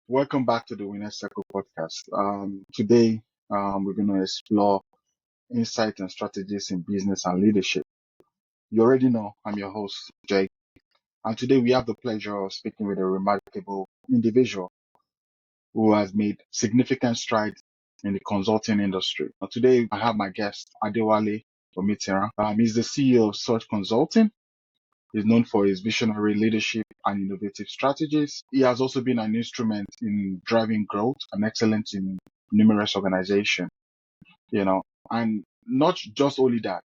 Welcome back to the Winner Circle podcast. Today, we're going to explore insight and strategies in business and leadership. You already know I'm your host, Jay, and today we have the pleasure of speaking with a remarkable individual who has made significant strides in the consulting industry. Today, I have my guest, Adewale Omitiran. He's the CEO of Search Consulting. He's known for his visionary leadership and innovative strategies. He has also been an instrument in driving growth and excellence in numerous organizations, and not just only that,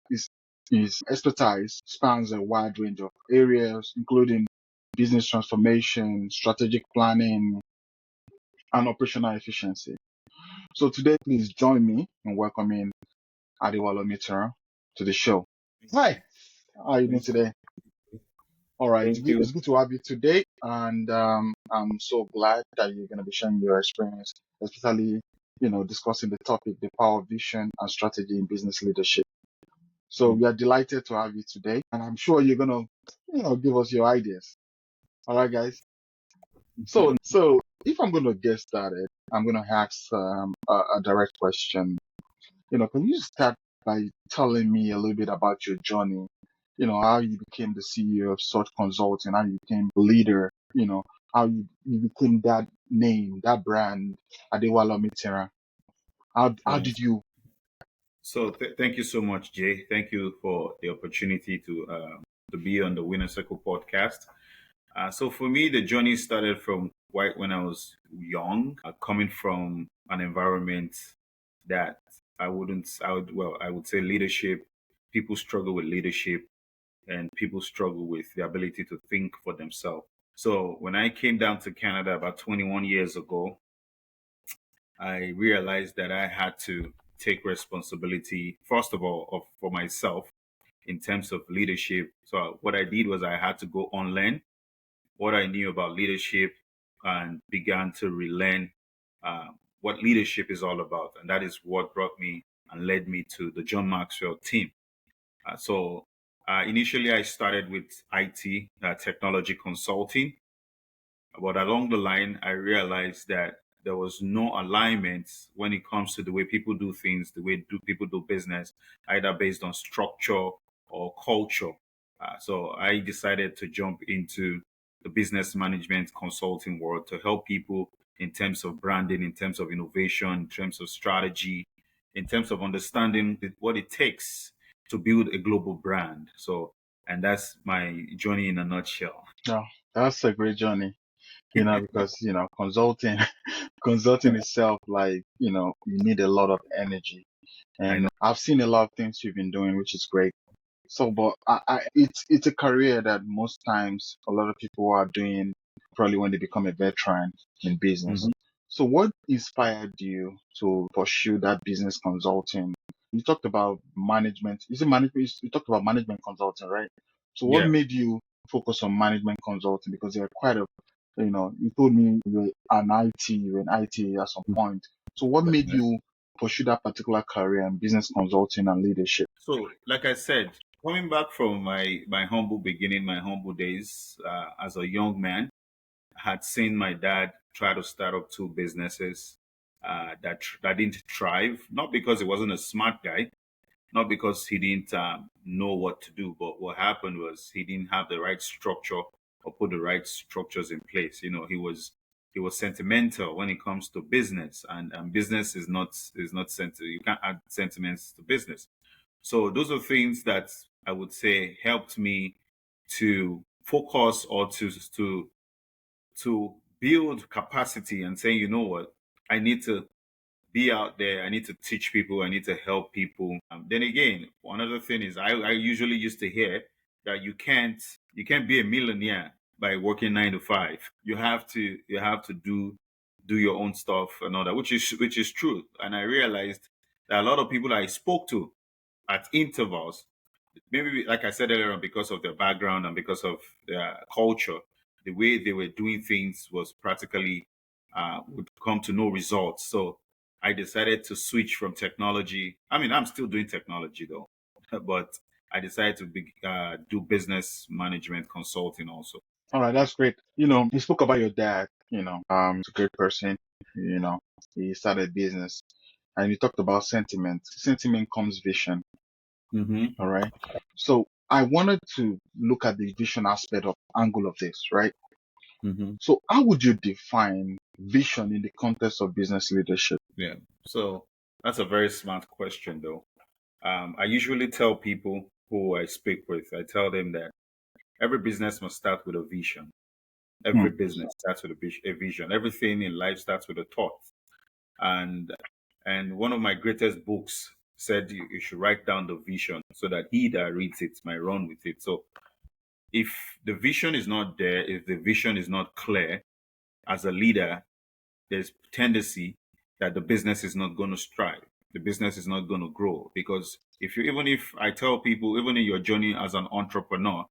his expertise spans a wide range of areas, including business transformation, strategic planning, and operational efficiency. So today, please join me in welcoming Adewale Omitiran to the show. Hi, how are you doing Thank today? All right, thank you. it's good to have you today, and I'm so glad that you're going to be sharing your experience, especially discussing the topic, the power of vision and strategy in business leadership. So we are delighted to have you today, and I'm sure you're going to give us your ideas. All right, guys. So if I'm going to get started, I'm going to ask a direct question. Can you start by telling me a little bit about your journey? How you became the CEO of Search Consulting, how you became leader, how you became that name, that brand, Adewale Omitiran. How Yes. did you? Thank you so much, Jay. Thank you for the opportunity to be on the Winner Circle podcast. So for me, the journey started from right when I was young, coming from an environment that I would say leadership. People struggle with leadership, and people struggle with the ability to think for themselves. So when I came down to Canada about 21 years ago, I realized that I had to take responsibility, first of all, for myself in terms of leadership. So what I did was I had to go online what I knew about leadership and began to relearn what leadership is all about. And that is what brought me and led me to the John Maxwell team. Initially, I started with IT, technology consulting. But along the line, I realized that there was no alignment when it comes to the way people do things, the way people do business, either based on structure or culture. So I decided to jump into the business management consulting world to help people in terms of branding, in terms of innovation, in terms of strategy, in terms of understanding what it takes to build a global brand. And that's my journey in a nutshell. No, that's a great journey. Because consulting, consulting itself, like you need a lot of energy, I and know. I've seen a lot of things you've been doing, which is great. So, but it's a career that most times a lot of people are doing probably when they become a veteran in business. Mhm. So, what inspired you to pursue that business consulting? You talked about management. Is it management? You talked about management consulting, right? So, what Yeah. made you focus on management consulting? Because you're quite a, you told me you were in IT at some point. So, what made you pursue that particular career in business consulting and leadership? So, like I said, coming back from my humble beginning, my humble days as a young man, I had seen my dad try to start up two businesses that didn't thrive. Not because he wasn't a smart guy, not because he didn't know what to do, but what happened was he didn't have the right structure or put the right structures in place. He was sentimental when it comes to business, and business is not sentimental. You can't add sentiments to business. So those are things that I would say helped me to focus or to build capacity and say, you know what, I need to be out there. I need to teach people. I need to help people. Then again, another thing is I usually used to hear that you can't be a millionaire by working 9 to 5. You have to do your own stuff and all that, which is true. And I realized that a lot of people I spoke to at intervals, maybe like I said earlier on, because of their background and because of their culture, the way they were doing things was practically would come to no results. So I decided to switch from technology. I mean, I'm still doing technology though, but I decided to do business management consulting also. All right, that's great. You spoke about your dad. He's a great person. You know, he started business, and you talked about sentiment. Sentiment comes vision. Mm-hmm. All right. So I wanted to look at the vision aspect of angle of this, right? Mm-hmm. So how would you define vision in the context of business leadership? Yeah. So that's a very smart question, though. I usually tell people who I speak with, I tell them that every business must start with a vision. Hmm. Every business starts with a vision. Everything in life starts with a thought. And one of my greatest books said you should write down the vision so that he that reads it might run with it. So if the vision is not there, if the vision is not clear, as a leader, there's tendency that the business is not going to strive. The business is not going to grow because even if I tell people, even in your journey as an entrepreneur,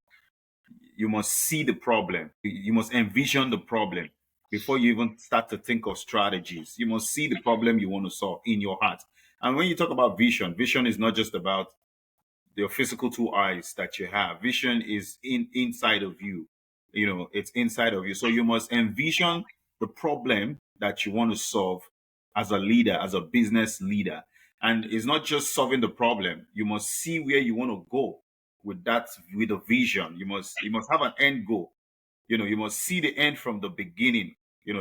you must see the problem. You must envision the problem before you even start to think of strategies. You must see the problem you want to solve in your heart. And when you talk about vision, vision is not just about your physical two eyes that you have. Vision is inside of you. It's inside of you. So you must envision the problem that you want to solve as a leader, as a business leader. And it's not just solving the problem. You must see where you want to go with a vision. You must have an end goal. You must see the end from the beginning.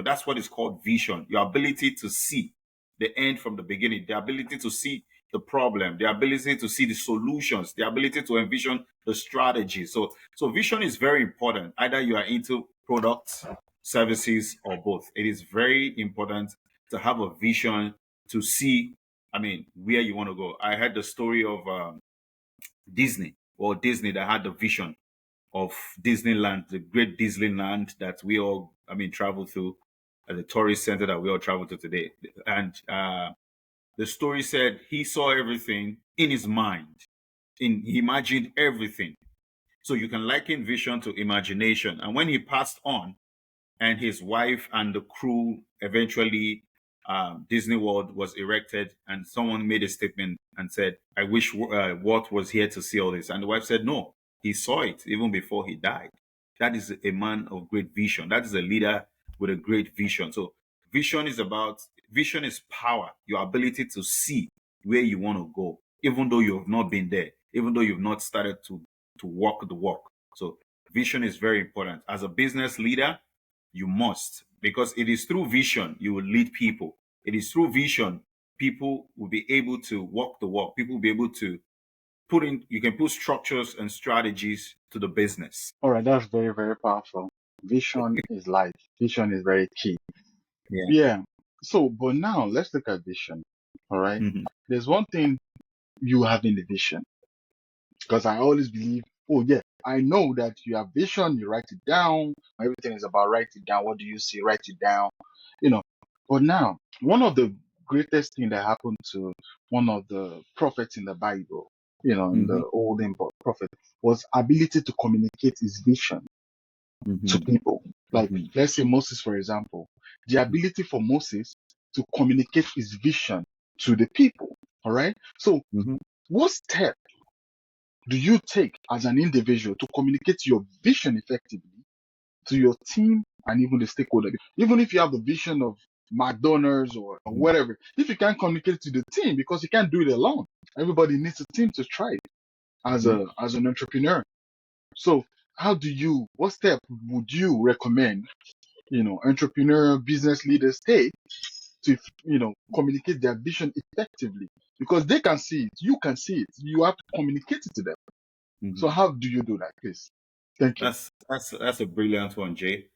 That's what is called vision. Your ability to see the end from the beginning, the ability to see the problem, the ability to see the solutions, the ability to envision the strategy. So vision is very important. Either you are into products, services, or both. It is very important to have a vision to see, where you want to go. I heard the story of Disney that had the vision of Disneyland, the great Disneyland that we all, travel through, the tourist center that we all travel to today. And the story said he saw everything in his mind. He imagined everything. So you can liken vision to imagination. And when he passed on, and his wife and the crew eventually, Disney World was erected, and someone made a statement and said, "I wish Walt was here to see all this." And the wife said, "No, he saw it even before he died." That is a man of great vision. That is a leader with a great vision. So vision is power, your ability to see where you want to go, even though you have not been there, even though you've not started to walk the walk. So vision is very important. As a business leader, you must, because it is through vision you will lead people. It is through vision people will be able to walk the walk. People will be able to you can put structures and strategies to the business. All right, that's very, very powerful. Vision is life. Vision is very key. Yeah. Yeah. So, but now let's look at vision. All right. Hmm. There's one thing you have in the vision, because I always believe, oh yeah, I know that you have vision, you write it down. Everything is about write it down. What do you see? Write it down. You know. But now, one of the greatest thing that happened to one of the prophets in the Bible, in Hmm. the olden prophet, was ability to communicate his vision to Hmm. people. Like, Hmm. let's say Moses, for example, the ability for Moses to communicate his vision to the people. All right. So, Hmm. what step do you take as an individual to communicate your vision effectively to your team and even the stakeholder? Even if you have the vision of McDonald's or whatever, if you can't communicate to the team because you can't do it alone, everybody needs a team to try it Hmm. as an entrepreneur. So, what step would you recommend, entrepreneur business leaders take to, communicate their vision effectively? Because they can see it, you can see it, you have to communicate it to them. So Hmm. how do you do that, please? Thank you. That's a brilliant one, Jay.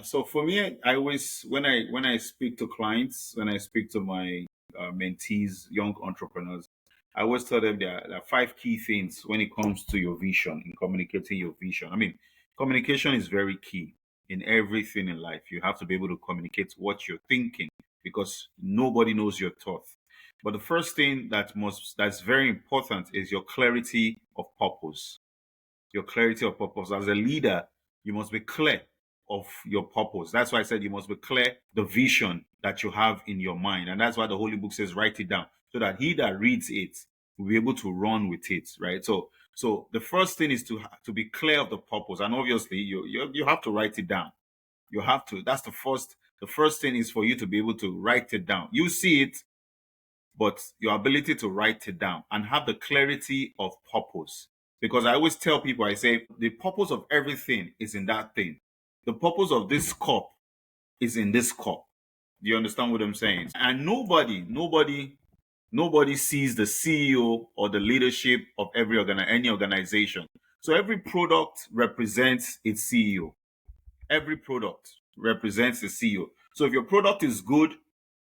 So for me, I always when I speak to clients, when I speak to my mentees, young entrepreneurs, I always tell them there are five key things when it comes to your vision in communicating your vision. Communication is very key in everything in life. You have to be able to communicate what you're thinking because nobody knows your thoughts. But the first thing that's very important is your clarity of purpose. Your clarity of purpose. As a leader, you must be clear of your purpose. That's why I said you must be clear the vision that you have in your mind. And that's why the Holy Book says write it down so that he that reads it will be able to run with it, right? So the first thing is to be clear of the purpose. And obviously you have to write it down. You have to. That's the first The first thing is for you to be able to write it down. You see it, but your ability to write it down and have the clarity of purpose. Because I always tell people, I say, the purpose of everything is in that thing. The purpose of this cup is in this cup. Do you understand what I'm saying? And nobody sees the CEO or the leadership of any organization. So every product represents its CEO. Every product represents the CEO. So if your product is good,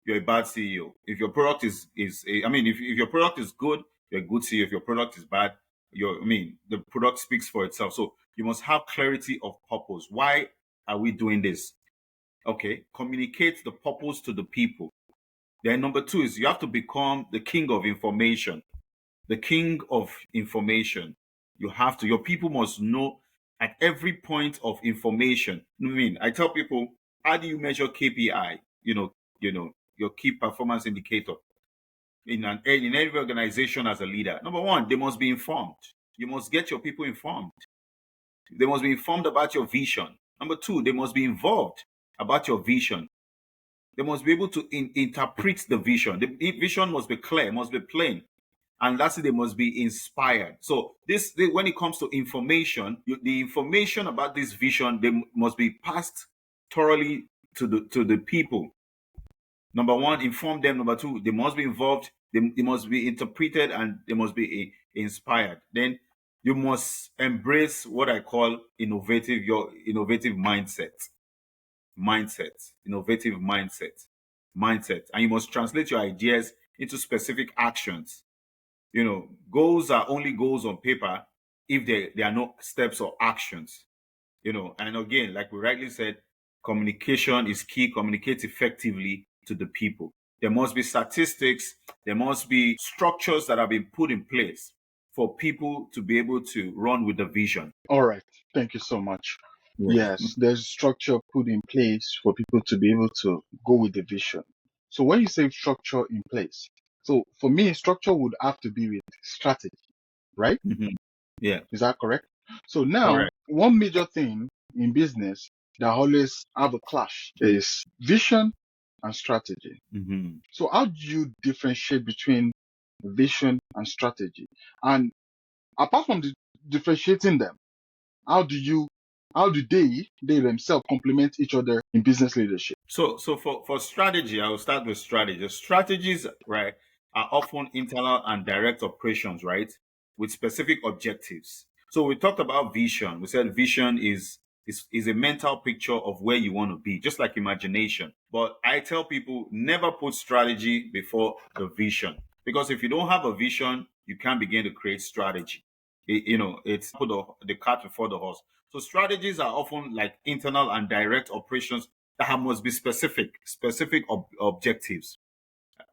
you're a bad CEO. If your product if your product is good, you're a good CEO. If your product is bad, the product speaks for itself. So you must have clarity of purpose. Why are we doing this? Okay, communicate the purpose to the people. Then number two is you have to become the king of information. The king of information. Your people must know at every point of information. I tell people, how do you measure KPI? Your key performance indicator in every organization as a leader. Number one, they must be informed. You must get your people informed. They must be informed about your vision. Number two, they must be involved about your vision. They must be able to interpret the vision. The vision must be clear, must be plain. And lastly, they must be inspired. So when it comes to information, the information about this vision, they must be passed thoroughly to the people. Number one, inform them. Number two, they must be involved. They must be interpreted and they must be inspired. Then you must embrace what I call your innovative innovative mindset. And you must translate your ideas into specific actions. Goals are only goals on paper if there are no steps or actions. And again, like we rightly said, communication is key. Communicate effectively to the people. There must be statistics, there must be structures that have been put in place for people to be able to run with the vision. All right. Thank you so much. Yeah. Yes, there's structure put in place for people to be able to go with the vision. So when you say structure in place, so for me, structure would have to be with strategy, right? Mhm. Yeah, Is that correct? So now, correct. one major thing in business that always have a clash is vision and strategy. Mhm. So how do you differentiate between vision and strategy? And apart from differentiating them, how do they themselves complement each other in business leadership? So for strategy, I will start with strategy. Strategies, right, are often internal and direct operations, right, with specific objectives. So we talked about vision. We said vision is a mental picture of where you want to be, just like imagination. But I tell people never put strategy before the vision, because if you don't have a vision, you can't begin to create strategy. It's put the cart before the horse. So strategies are often like internal and direct operations that must be specific objectives,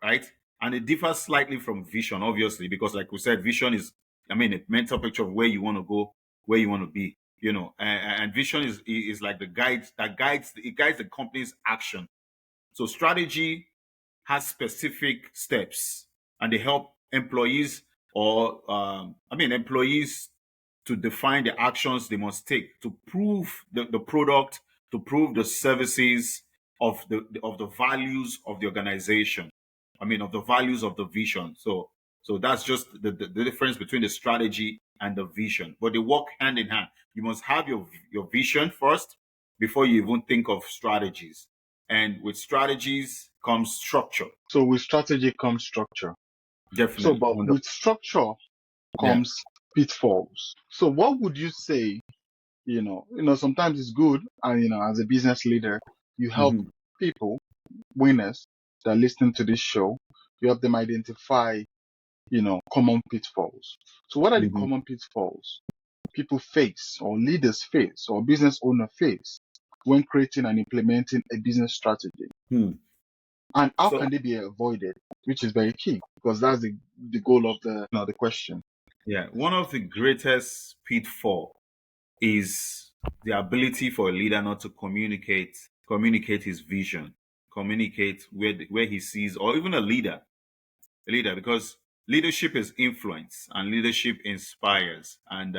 right? And it differs slightly from vision, obviously, because like we said, vision is, a mental picture of where you want to go, where you want to be, and vision is like the guide that guides the company's action. So strategy has specific steps and they help employees employees to define the actions they must take to prove the product, to prove the services of the values of the organization. Of the values of the vision. So that's just the difference between the strategy and the vision. But they work hand in hand. You must have your vision first before you even think of strategies. And with strategies comes structure. So with strategy comes structure. So, Definitely. but with structure Yeah. comes pitfalls. So what would you say, sometimes it's good, and, as a business leader, you help Hmm. people, winners that listen to this show, you help them identify, common pitfalls. So what are the Hmm. common pitfalls people face or leaders face or business owner face when creating and implementing a business strategy? Hmm. And how So can they be avoided? Which is very key because that's the goal of the question. yeah, one of the greatest pitfall is the ability for a leader not to communicate his vision, communicate where he sees, or even a leader, because leadership is influence and leadership inspires. And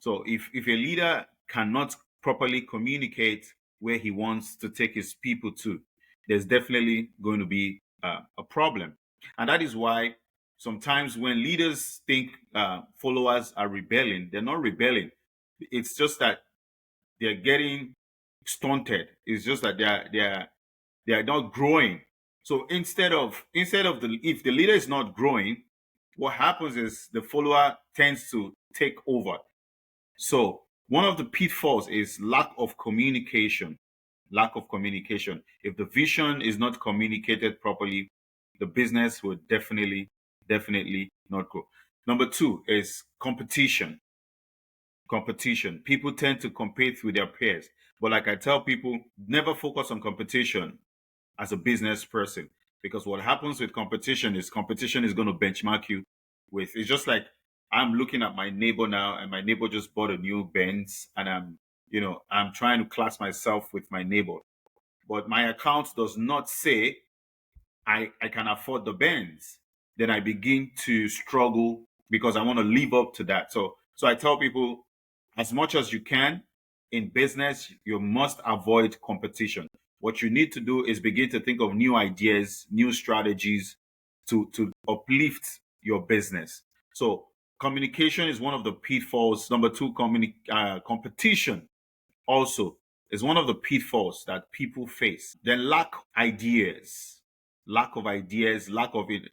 so if a leader cannot properly communicate where he wants to take his people to, there's definitely going to be a problem. And that is why sometimes when leaders think followers are rebelling, they're not rebelling. It's just that they're getting stunted. It's just that they are not growing. So instead of the if the leader is not growing, what happens is the follower tends to take over. So one of the pitfalls is lack of communication. Lack of communication. If the vision is not communicated properly, the business will definitely not grow. Number two is competition. Competition. People tend to compete with their peers. But like I tell people, never focus on competition as a business person, because what happens with competition is going to benchmark you with. It's just like I'm looking at my neighbor now, and my neighbor just bought a new Benz, and I'm trying to class myself with my neighbor, but my account does not say I can afford the Benz. Then I begin to struggle because I want to live up to that. So I tell people, as much as you can in business, you must avoid competition. What you need to do is begin to think of new ideas, new strategies to uplift your business. So communication is one of the pitfalls. Number two, competition also is one of the pitfalls that people face. Then lack of ideas, lack of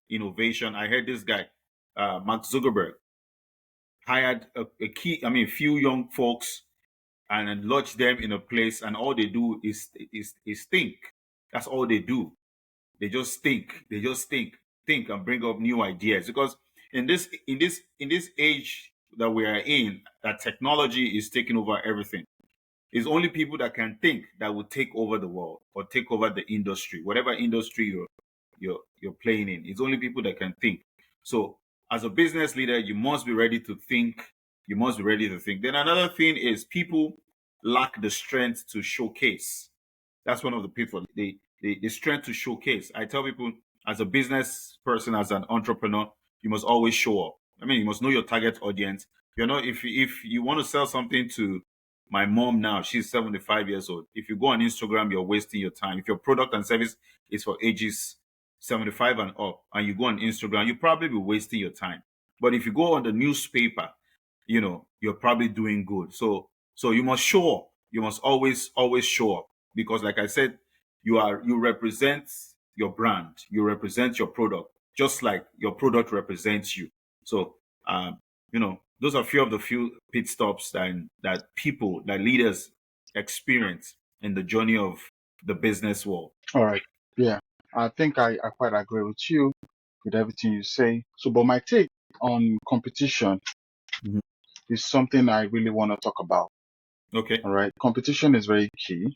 innovation. I heard this guy, Mark Zuckerberg, hired few young folks and then lodged them in a place, and all they do is think. That's all they do. They just think. They just think and bring up new ideas. Because in this age that we are in, that technology is taking over everything. It's only people that can think that will take over the world or take over the industry, whatever industry you're playing in. It's only people that can think. So as a business leader, you must be ready to think. You must be ready to think. Then another thing is people lack the strength to showcase. That's one of the people. The strength to showcase. I tell people, as a business person, as an entrepreneur, you must always show up. I mean, you must know your target audience. If you want to sell something to my mom now, she's 75 years old. If you go on Instagram, you're wasting your time. If your product and service is for ages 75 and up, and you go on Instagram, you probably be wasting your time. But if you go on the newspaper, you're probably doing good. So you must show up. You must always show up, because like I said, you represent your brand, you represent your product, just like your product represents you. So those are few pit stops that leaders experience in the journey of the business world. All right. Yeah. I think I quite agree with you with everything you say. So, but my take on competition Mhm. is something I really want to talk about. Okay. All right. Competition is very key.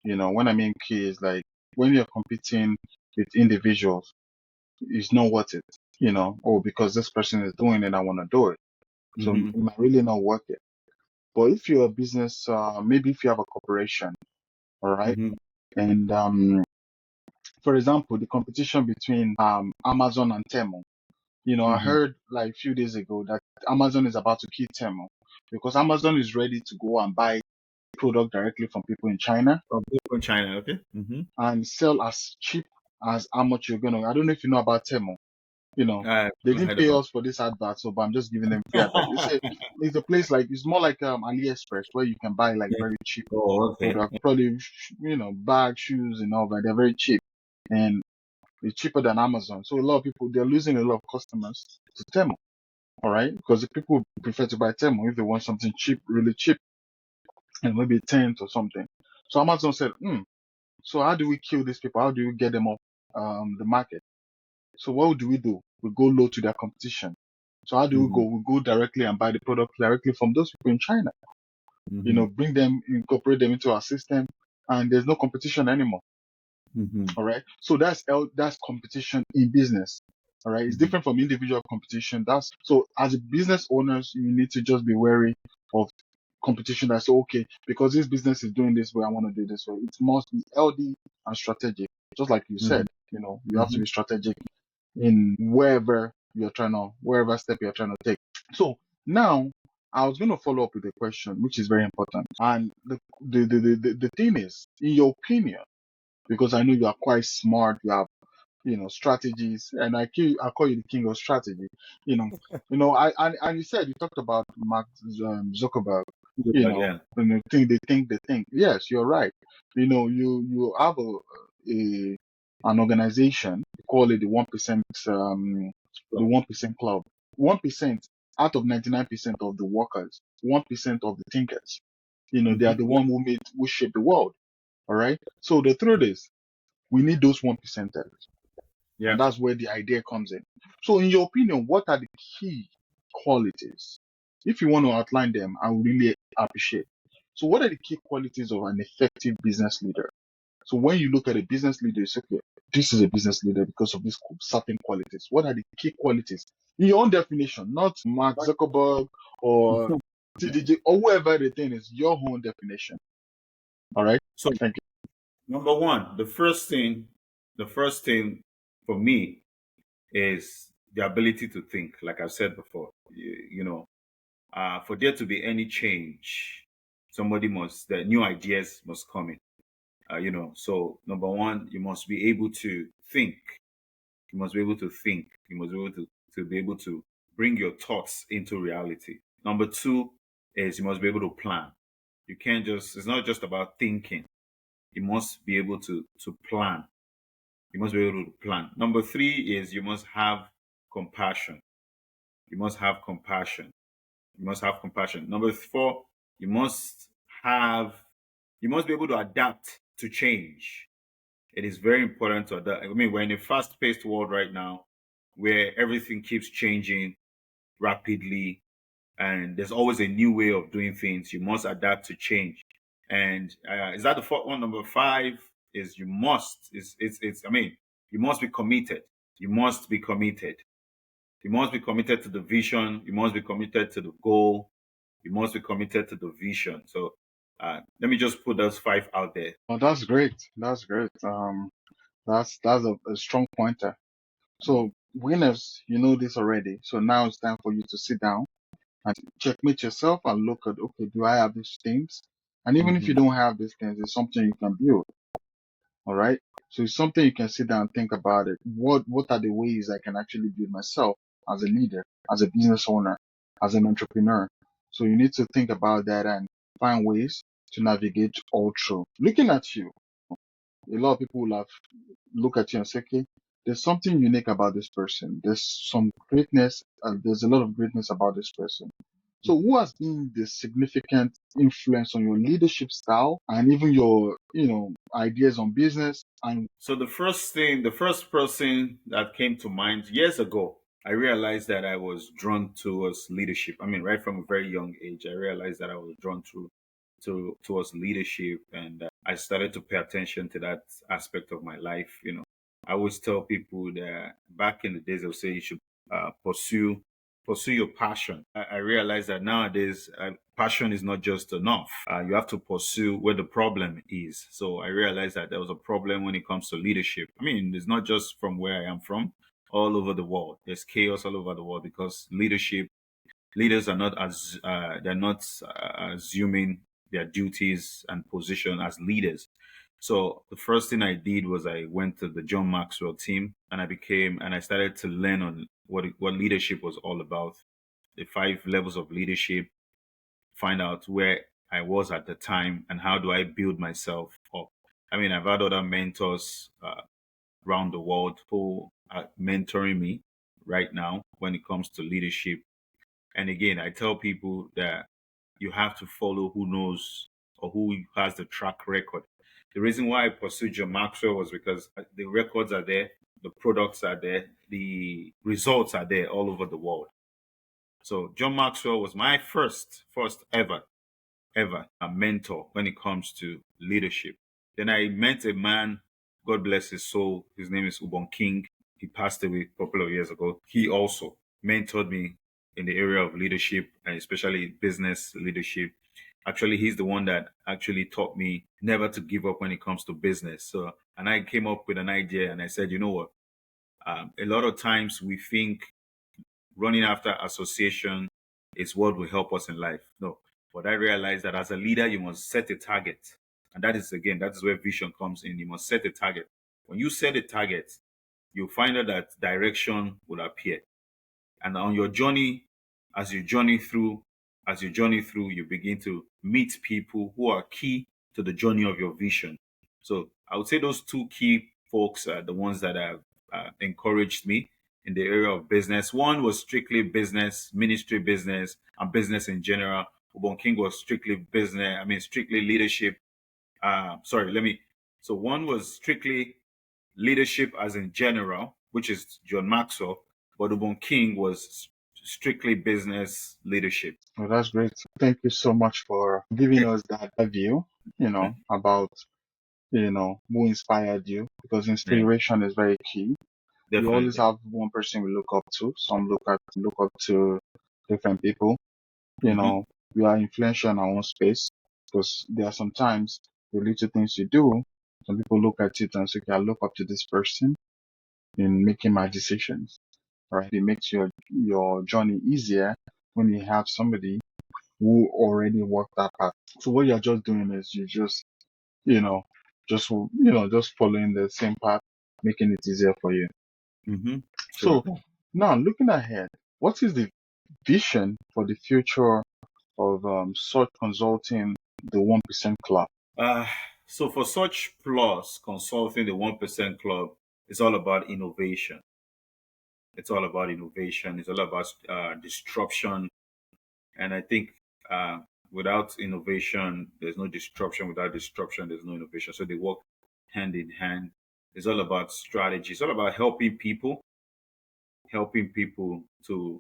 When I mean key is like when you're competing with individuals, it's not worth it. Oh, because this person is doing it, I want to do it. So Hmm. it might really not worth it. But if you're a business, maybe if you have a corporation, all right, Hmm. and for example, the competition between Amazon and Temu. I Hmm. heard like a few days ago that Amazon is about to kill Temu because Amazon is ready to go and buy product directly from people in China From people in China. Okay. Hmm. and sell as cheap as how much you're gonna. I don't know if you know about Temu. They I've didn't heard pay about. us for this advert, so but I'm just giving them free advert. It's a place like it's more like AliExpress where you can buy like very cheap Oh, okay. product, probably bag, shoes, and all that. They're very cheap and it's cheaper than Amazon. So a lot of people they're losing a lot of customers to Temu. All right, because the people prefer to buy Temu if they want something cheap, really cheap, and maybe 10th or something. So Amazon said, so how do we kill these people? How do we get them off the market? So what do? We go low to their competition. So how do we Hmm. go? We go directly and buy the product directly from those people in China. Hmm. Bring them, incorporate them into our system, and there's no competition anymore. Hmm. All right. So that's competition in business. All right. It's Hmm. different from individual competition. That's so as a business owners, you need to just be wary of competition. That's okay because this business is doing this way. I want to do this way. It must be healthy and strategic. Just like you Hmm. said, you have to be strategic in wherever step you're trying to take. So now I was going to follow up with a question, which is very important. And the thing is, in your opinion, because I know you are quite smart, you have, strategies, and I call you the king of strategy. You know, and you said you talked about Mark Zuckerberg. But yeah. They think. Yes, you're right. You have an organization. You call it the 1%, the So, 1% club. 1% out of 99% of the workers, 1% of the thinkers. They are the yeah, one who shape the world. All right. So the truth is, we need those 1%ers. yeah. And that's where the idea comes in. So, in your opinion, what are the key qualities? If you want to outline them, I would really appreciate. So, what are the key qualities of an effective business leader? So, when you look at a business leader, you say, okay, this is a business leader because of these certain qualities. What are the key qualities? In your own definition, not Mark Zuckerberg or TDJ or whoever the thing is, your own definition. All right. So Thank number one, the first thing for me is the ability to think. Like I've said before, for there to be any change, the new ideas must come in. So number one, you must be able to think. You must be able to think. You must be able to be able to bring your thoughts into reality. Number two is you must be able to plan. You can't just, it's not just about thinking. You must be able to plan. You must be able to plan. Number three is you must have compassion. You must have compassion. You must have compassion. Number four, you must have, you must be able to adapt to change. It is very important to adapt. I mean, we're in a fast-paced world right now where everything keeps changing rapidly and there's always a new way of doing things. You must adapt to change. And is that the fourth one? Number five is you must. It's. I mean, you must be committed. You must be committed. You must be committed to the vision. You must be committed to the goal. You must be committed to the vision. So let me just put those five out there. you. That's great. That's great. That's a strong pointer. So, winners, you know this already. So now it's time for you to sit down and checkmate yourself and look at, okay, do I have these things? And even if you Mhm. don't have these things, it's something you can build. All right. So it's something you can sit down and think about it. What are the ways I can actually build myself as a leader, as a business owner, as an entrepreneur? So you need to think about that and find ways to navigate all through. Looking at you, a lot of people will have look at you and say, okay, there's something unique about this person. There's some greatness. There's a lot of greatness about this person. So who has been the significant influence on your leadership style and even your, ideas on business? And So the first person that came to mind years ago, I realized that I was drawn towards leadership. I mean, right from a very young age, I realized that I was drawn towards leadership, and I started to pay attention to that aspect of my life. I always tell people that back in the days, they'll say you should pursue your passion. I realize that nowadays, passion is not just enough. You have to pursue where the problem is. So I realized that there was a problem when it comes to leadership. I mean, it's not just from where I am from, all over the world. There's chaos all over the world because leaders are not as they're not assuming their duties and position as leaders. So the first thing I did was I went to the John Maxwell team and I started to learn on what leadership was all about, the five levels of leadership, find out where I was at the time and how do I build myself up. I mean, I've had other mentors around the world who are mentoring me right now when it comes to leadership. And again, I tell people that you have to follow who knows or who has the track record. The reason why I pursued John Maxwell was because the records are there, the products are there, the results are there all over the world. So John Maxwell was my first ever a mentor when it comes to leadership. Then I met a man, God bless his soul. His name is Ubon King. He passed away a couple of years ago. He also mentored me in the area of leadership and especially business leadership. Actually, he's the one that actually taught me never to give up when it comes to business. So, and I came up with an idea and I said, you know what? A lot of times we think running after association is what will help us in life. No. But I realized that as a leader, you must set a target. And that is where vision comes in. You must set a target. When you set a target, you'll find out that direction will appear. And on your journey, as you journey through, you begin to meet people who are key to the journey of your vision. So I would say those two key folks are the ones that have encouraged me in the area of business. One was strictly business, ministry business, and business in general. Ubon King was strictly business, strictly leadership. Sorry, let me. So one was strictly leadership as in general, which is John Maxwell, but Ubon King was strictly business leadership. Well, that's great. Thank you so much for giving us that view, about, who inspired you, because Yeah, inspiration is very key. We always definitely. have one person we look up to. Some look up to different people. You Hmm. know, we are influential in our own space, because there are sometimes the little things you do, some people look at it and say, okay, I look up to this person in making my decisions, right? It makes your journey easier when you have somebody who already walked that path. So what you're just doing is you just, you know, just following the same path, making it easier for you. Hmm. Sure. So now looking ahead, what is the vision for the future of search consulting, the 1% Club? Uh, so for such plus consulting, the 1% club is all about innovation. It's all about innovation. It's all about disruption. And I think uh, without innovation, there's no disruption. Without disruption, there's no innovation. So they work hand in hand. It's all about strategy. It's all about helping people to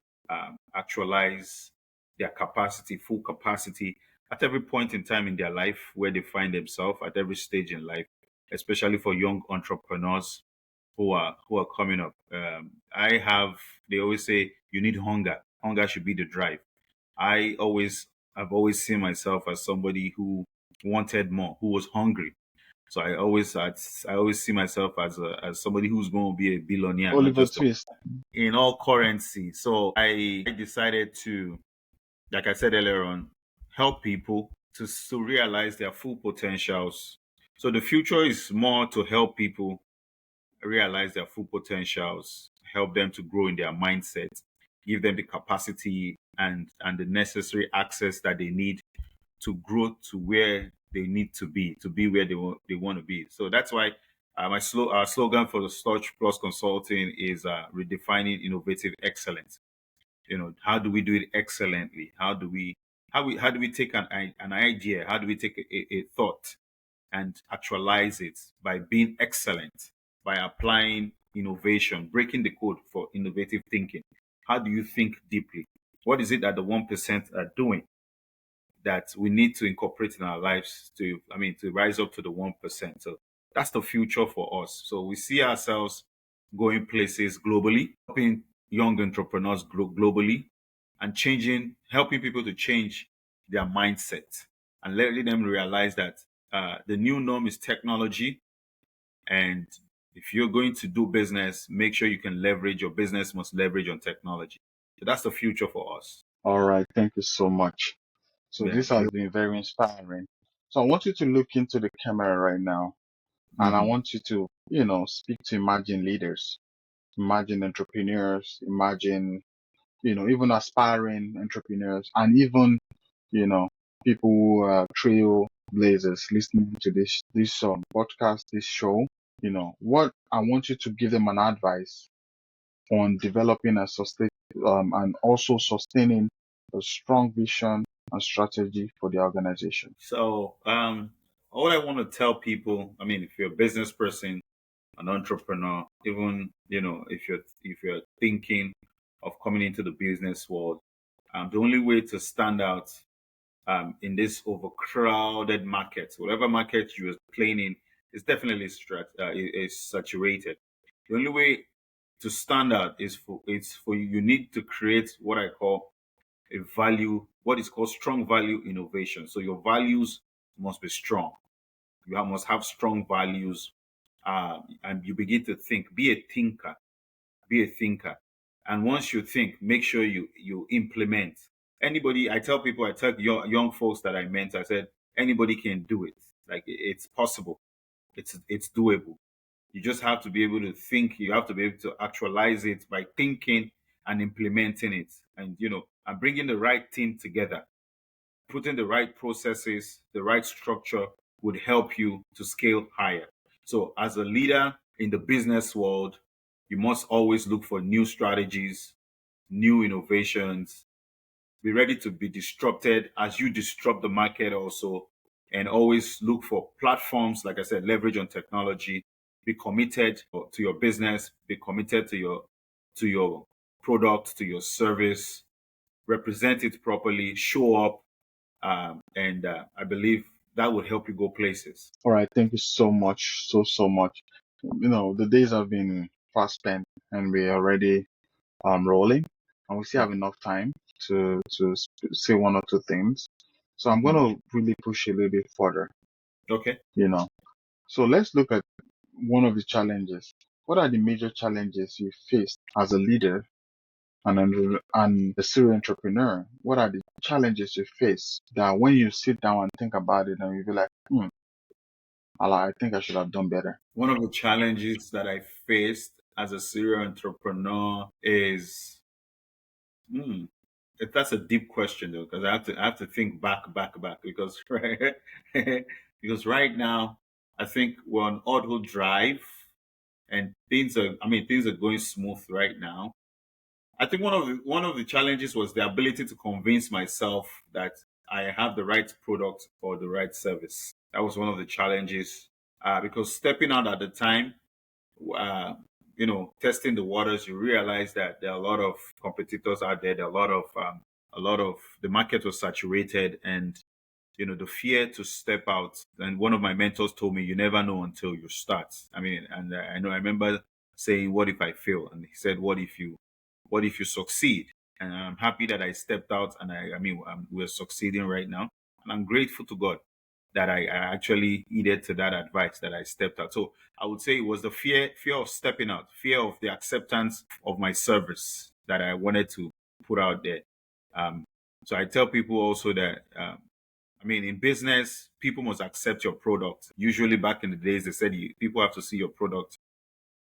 actualize their capacity, full capacity, at every point in time in their life where they find themselves, at every stage in life, especially for young entrepreneurs who are coming up. They always say you need hunger. Hunger should be the drive. I always I've always seen myself as somebody who wanted more, who was hungry. So I always see myself as somebody who's going to be a billionaire, not Oliver just Twist. in all currency. So I decided to, like I said earlier on, help people to realize their full potentials. So the future is more to help people realize their full potentials, help them to grow in their mindset, give them the capacity and the necessary access that they need to grow to where they need to be where they want to be. So that's why our slogan for the Storch Plus Consulting is redefining innovative excellence. How do we do it excellently? How do we take an idea? How do we take a thought and actualize it by being excellent, by applying innovation, breaking the code for innovative thinking? How do you think deeply? What is it that the 1% are doing that we need to incorporate in our lives to rise up to the 1%? So that's the future for us. So we see ourselves going places globally, helping young entrepreneurs grow globally, and helping people to change their mindset and letting them realize that the new norm is technology. And if you're going to do business, make sure you can leverage your business must leverage on technology. So that's the future for us. All right, thank you so much. So Yeah. this has been very inspiring. So I want you to look into the camera right now, and I Mhm. want you to, speak to imagine leaders, imagine entrepreneurs, imagine, even aspiring entrepreneurs, and even, you know, people who are trailblazers listening to this podcast, this show. What I want you to give them an advice on developing and also sustaining a strong vision and strategy for the organization. So, all I want to tell people, if you're a business person, an entrepreneur, even if you're thinking of coming into the business world, the only way to stand out in this overcrowded market, whatever market you're playing in, is definitely is saturated. The only way to stand out is for you. You need to create what I call what is called strong value innovation. So your values must be strong. Must have strong values, and you begin to think. Be a thinker. Be a thinker. And once you think, make sure you implement. anybody, I tell people, I tell young folks that I mentor, I said, anybody can do it. Like it's possible. It's doable. You just have to be able to think. You have to be able to actualize it by thinking and implementing it, and bringing the right team together, putting the right processes, the right structure would help you to scale higher. So, as a leader in the business world, you must always look for new strategies, new innovations, be ready to be disrupted as you disrupt the market also, and always look for platforms, like I said, leverage on technology, be committed to your business, be committed to your product, to your service, represent it properly, show up, and I believe that would help you go places. All right. Thank you so much. So much. The days have been fast spent and we're already rolling, and we still have enough time to say one or two things. So I'm going Mhm. to really push a little bit further, Okay. you know. So let's look at one of the challenges. What are the major challenges you face as a leader and a serial entrepreneur? What are the challenges you face that when you sit down and think about it and you be like, I think I should have done better? One of the challenges that I faced as a serial entrepreneur is, hmm, that's a deep question though, because I have to think back because because right now I think we're on auto drive and things are going smooth right now. I think one of the challenges was the ability to convince myself that I have the right product or the right service. That was one of the challenges, because stepping out at the time, uh, testing the waters, you realize that there are a lot of competitors out there. There are a lot of the market was saturated, and the fear to step out. And one of my mentors told me, "You never know until you start." I mean, and I remember saying, "What if I fail?" And he said, "What if you succeed?" And I'm happy that I stepped out, and we're succeeding right now, and I'm grateful to God that I actually heeded to that advice, that I stepped out. So I would say it was the fear of stepping out, fear of the acceptance of my service that I wanted to put out there. Um, so I tell people also that, in business, people must accept your product. Usually, back in the days, they said people have to see your product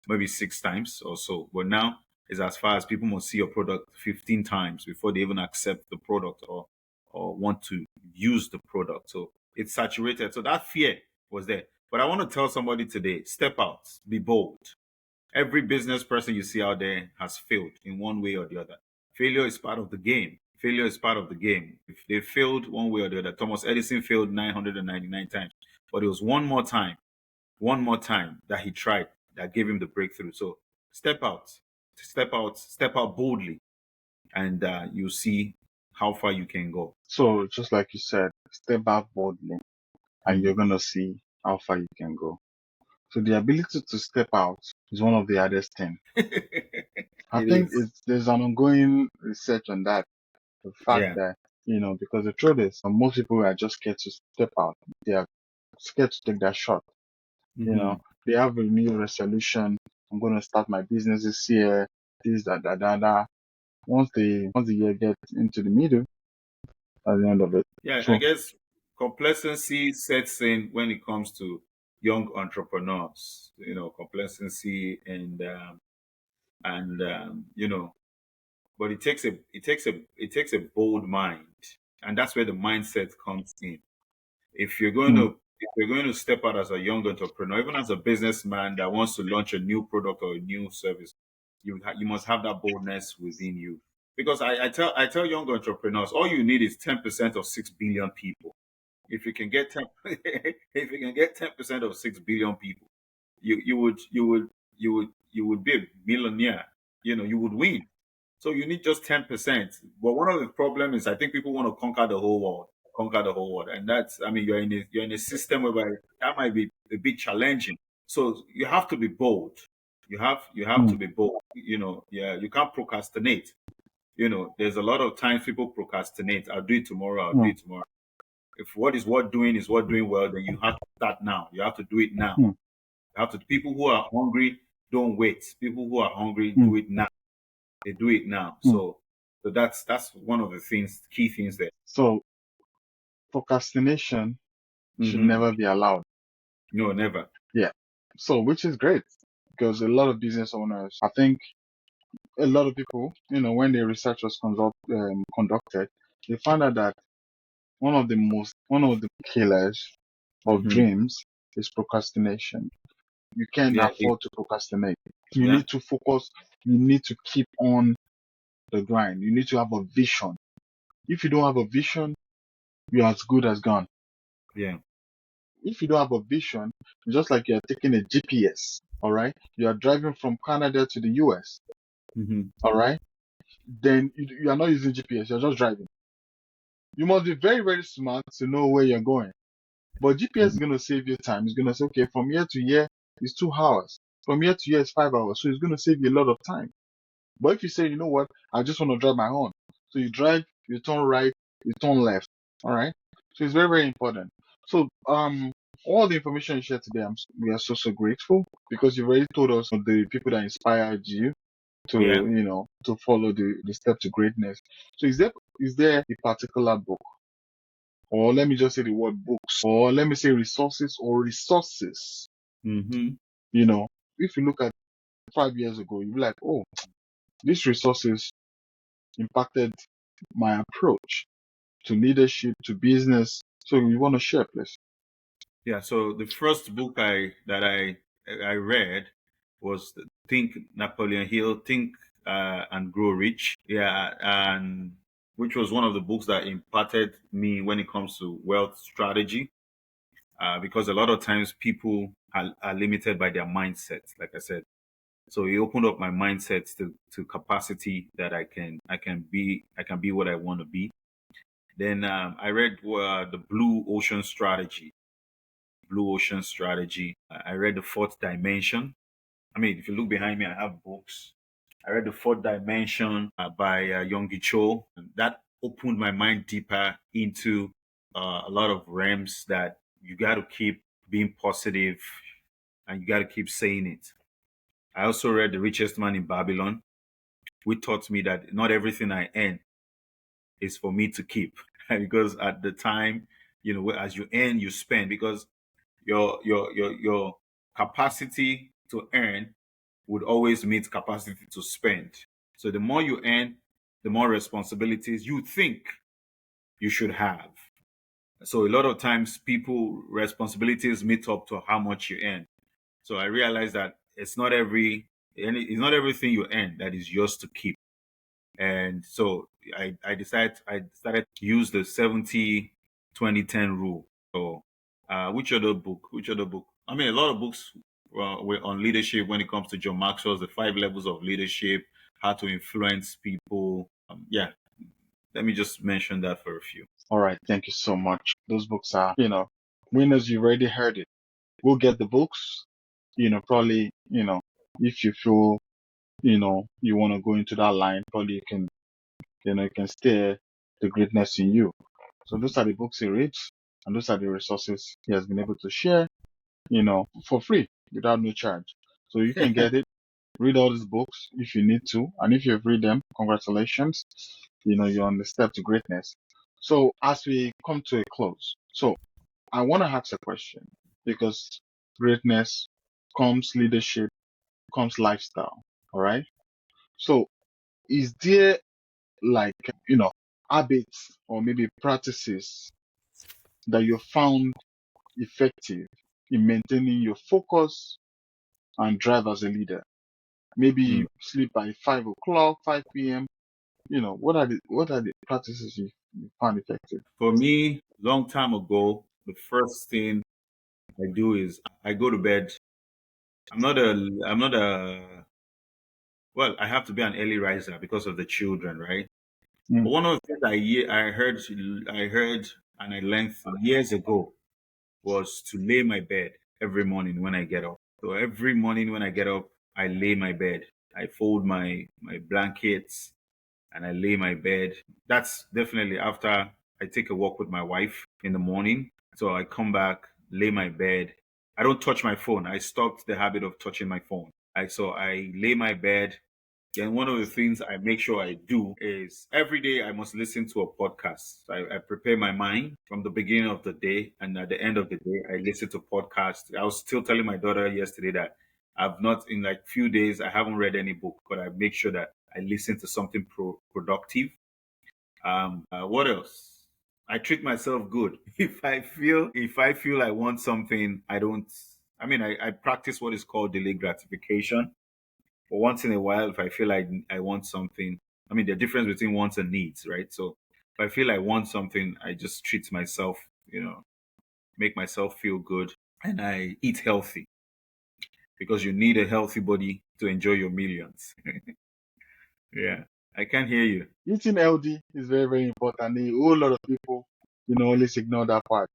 maybe 6 times or so. But now it's as far as people must see your product 15 times before they even accept the product or want to use the product. So it's saturated. So that fear was there. But I want to tell somebody today, step out, be bold. Every business person you see out there has failed in one way or the other. Failure is part of the game. Failure is part of the game. If they failed one way or the other, Thomas Edison failed 999 times, but it was one more time that he tried that gave him the breakthrough. So step out, step out boldly, and you'll see how far you can go. So just like you said, step back boldly and you're Mhm. going to see how far you can go. So the ability to step out is one of the hardest things. I It think is. there's an ongoing research on that. The fact Yeah. that, because the truth is, most people are just scared to step out. They are scared to take that shot. You know, Hmm. they have a new resolution. I'm going to start my business this year. This, that. Once the year gets into the middle, at the end of it. Yeah, I So, guess complacency sets in when it comes to young entrepreneurs. Complacency and but it takes a bold mind, and that's where the mindset comes in. if you're going mm, to if you're going to step out as a young entrepreneur, even as a businessman that wants to launch a new product or a new service, you must have that boldness within you. Because I tell young entrepreneurs, all you need is 10% of 6 billion people. If you can get 10, if you can get 10% of 6 billion people, you would be a millionaire. You would win. So you need just 10%. But one of the problem is I think people want to conquer the whole world, and that's you're in a system whereby that might be a bit challenging. So you have to be bold. You have to mm, be bold. Yeah, you can't procrastinate. There's a lot of times people procrastinate. I'll do it tomorrow. I'll do mm, it tomorrow. If what is what doing is what doing well, then you have to start now. You have to do it now. mm, People who are hungry don't wait. People who are hungry mm, do it now. They do it now. mm, So So that's one of the things, key things there. So procrastination should Hmm. never be allowed. No, never. Yeah. So, which is great because a lot of business owners, I think a lot of people, when the research was conducted, they found out that one of the killers of Hmm. dreams is procrastination. You can't Yeah. afford to procrastinate. You Yeah. need to focus. You need to keep on the grind. You need to have a vision. If you don't have a vision, you're as good as gone. Yeah. If you don't have a vision, it's just like you're taking a GPS, all right? You are driving from Canada to the US, Hmm. all right? Then you are not using GPS, you're just driving. You must be very, very smart to know where you're going. But GPS is going to save you time. It's going to say, okay, from here to here is 2 hours. From here to here is 5 hours. So it's going to save you a lot of time. But if you say, you know what, I just want to drive my own. So you drive, you turn right, you turn left. All right. So it's very, very important. So, all the information you shared today, we are so, so grateful because you've already told us the people that inspired you to, Yeah. to follow the step to greatness. So is there a particular book, or let me just say the word books, or let me say resources or resources, Hmm. you know, if you look at 5 years ago, you'll be like, oh, these resources impacted my approach to leadership, to business. So you want to share, please? Yeah. So the first book I read was Think Napoleon Hill, Think and Grow Rich. Yeah, and which was one of the books that impacted me when it comes to wealth strategy. Because a lot of times people are limited by their mindset, like I said. So it opened up my mindset to capacity that I can be what I want to be. Then I read the Blue Ocean Strategy. I read the Fourth Dimension. I mean, if you look behind me, I have books. I read the Fourth Dimension by Yonggi Cho. That opened my mind deeper into a lot of realms that you got to keep being positive and you got to keep saying it. I also read The Richest Man in Babylon, which taught me that not everything I earn is for me to keep. Because at the time, as you earn, you spend, because your capacity to earn would always meet capacity to spend. So the more you earn, the more responsibilities you think you should have. So a lot of times people responsibilities meet up to how much you earn. So I realized that it's not everything you earn that is yours to keep. And so I started to use the 70-20-10 rule. So which other book? I mean, a lot of books were on leadership when it comes to John Maxwell's The Five Levels of Leadership, how to influence people. Yeah, let me just mention that for a few. All right. Thank you so much. Those books are, winners. You already heard it. Go get the books. Probably, if you feel, you want to go into that line, probably you can steer the greatness in you. So those are the books he reads, and those are the resources he has been able to share, for free without no charge. So you can get it, read all these books if you need to, and if you've read them, congratulations. You're on the step to greatness. So as we come to a close, so I want to ask a question because greatness comes leadership, comes lifestyle. All right. So is there like, habits or maybe practices that you found effective in maintaining your focus and drive as a leader? Maybe Mm. you sleep by 5 o'clock, 5 p.m. What are the practices you found effective? For me, long time ago, the first thing I do is I go to bed. I'm not a well, I have to be an early riser because of the children, right? Mm, But one of the things I heard and I learned years ago was to lay my bed every morning when I get up. So every morning when I get up, I lay my bed. I fold my blankets and I lay my bed. That's definitely after I take a walk with my wife in the morning. So I come back, lay my bed. I don't touch my phone. I stopped the habit of touching my phone. I lay my bed. Then one of the things I make sure I do is every day I must listen to a podcast. I prepare my mind from the beginning of the day, and at the end of the day, I listen to podcasts. I was still telling my daughter yesterday that I've not, in like few days, I haven't read any book, but I make sure that I listen to something productive. What else? I treat myself good. If I feel I want something, I don't. I mean, I practice what is called delayed gratification. But once in a while, if I feel like I want something, I mean, the difference between wants and needs, right? So if I feel I want something, I just treat myself, make myself feel good, and I eat healthy because you need a healthy body to enjoy your millions. Yeah, I can't hear you. Eating healthy is very, very important. A whole lot of people, always ignore that part.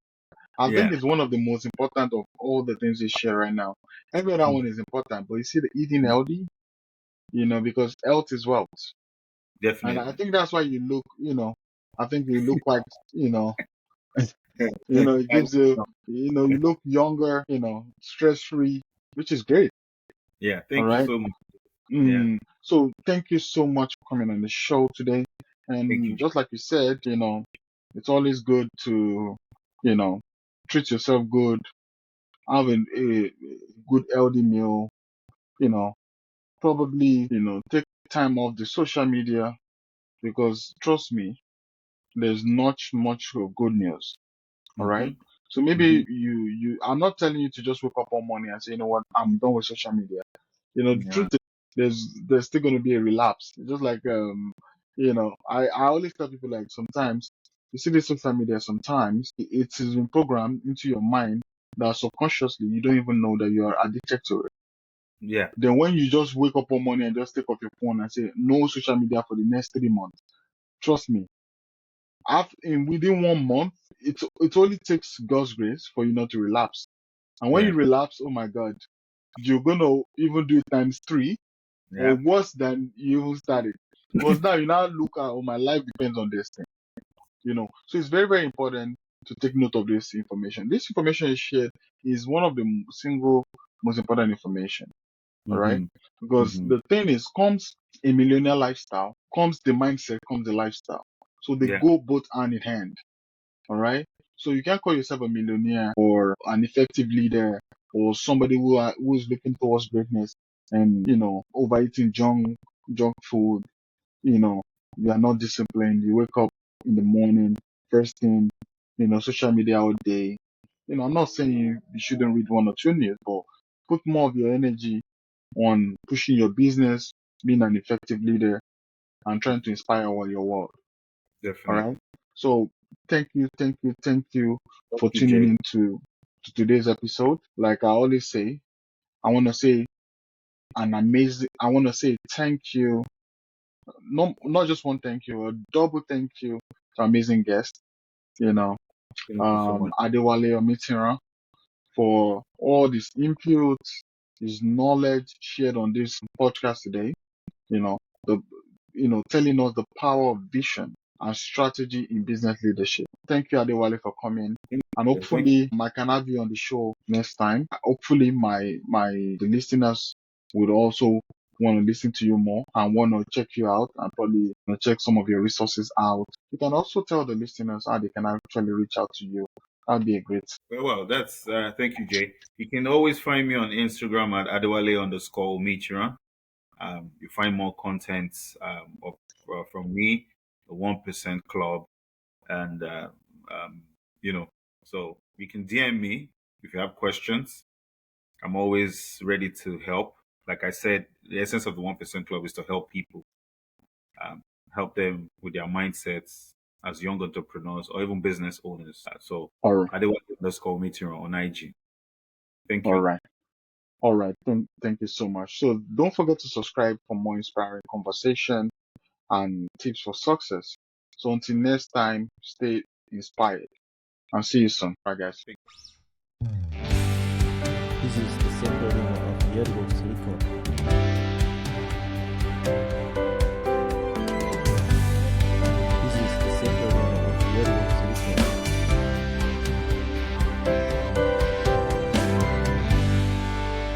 I think Yeah, it's one of the most important of all the things we share right now. Every other mm, one is important, but you see the eating mm, healthy, because health is wealth. And I definitely. think that's why you look, I think you look quite, it I- gives you, you look younger, stress free, which is great. yeah, All thank you right. so much. Yeah, So thank you so much for coming on the show today. thank And you. just like you said, it's always good to, you know, treat yourself good, have a good healthy meal, you know, probably, take time off the social media because trust me, there's not much of good news. All right. Hmm. So maybe Hmm. I'm not telling you to just wake up one morning and say, you know what, I'm done with social media. The Yeah, truth is there's still going to be a relapse. It's just like, I always tell people like sometimes you see this social media, sometimes it is been programmed into your mind that subconsciously you don't even know that you are addicted to it. yeah, Then when you just wake up one morning and just take off your phone and say no social media for the next 3 months, trust me, within 1 month, it only takes God's grace for you not to relapse. And when yeah, you relapse, oh my God, you're gonna even do it times three or yeah. worse than you even started. Because now you now look at, oh, my life depends on this thing. So it's very, very important to take note of this information. This information is shared is one of the single most important information. All right. Hmm. Because Hmm. the thing is, comes a millionaire lifestyle, comes the mindset, comes the lifestyle. So they Yeah, go both hand in hand. All right. So you can't call yourself a millionaire or an effective leader or somebody who's looking towards greatness and overeating junk food. You know, you are not disciplined. You wake up in the morning, first thing, social media all day. I'm not saying you shouldn't read one or two news, but put more of your energy on pushing your business, being an effective leader, and trying to inspire all your world. All definitely. right. So thank you Thank for you, tuning Jay. in to today's episode. Like I always say, I want to say I want to say thank you. Not just one thank you, a double thank you to amazing guest, you know, Thank you so much. Adewale Omitiran for all this input, his knowledge shared on this podcast today. You know, the telling us the power of vision and strategy in business leadership. Thank you, Adewale, for coming. And Thank hopefully I can have you on the show next time. Hopefully the listeners would also want to listen to you more and want to check you out and probably check some of your resources out. You can also tell the listeners how they can actually reach out to you. That'd be a great. well, that's thank you, Jay. You can always find me on Instagram at Adewale_Omitiran. You find more content from me, the 1% Club, and um, you know, so you can DM me if you have questions. I'm always ready to help. Like I said, the essence of the 1% Club is to help people, um, help them with their mindsets as young entrepreneurs or even business owners. So All right. Adewale_Omitiran on IG. Thank All you. right. All right. Thank you so much. So don't forget to subscribe for more inspiring conversation and tips for success. So until next time, stay inspired and see you soon. Bye guys. This is the simple demo of Yearbook's record. This is the simple demo of Yearbook's record.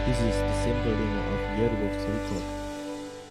This is the simple demo of Yearbook's record.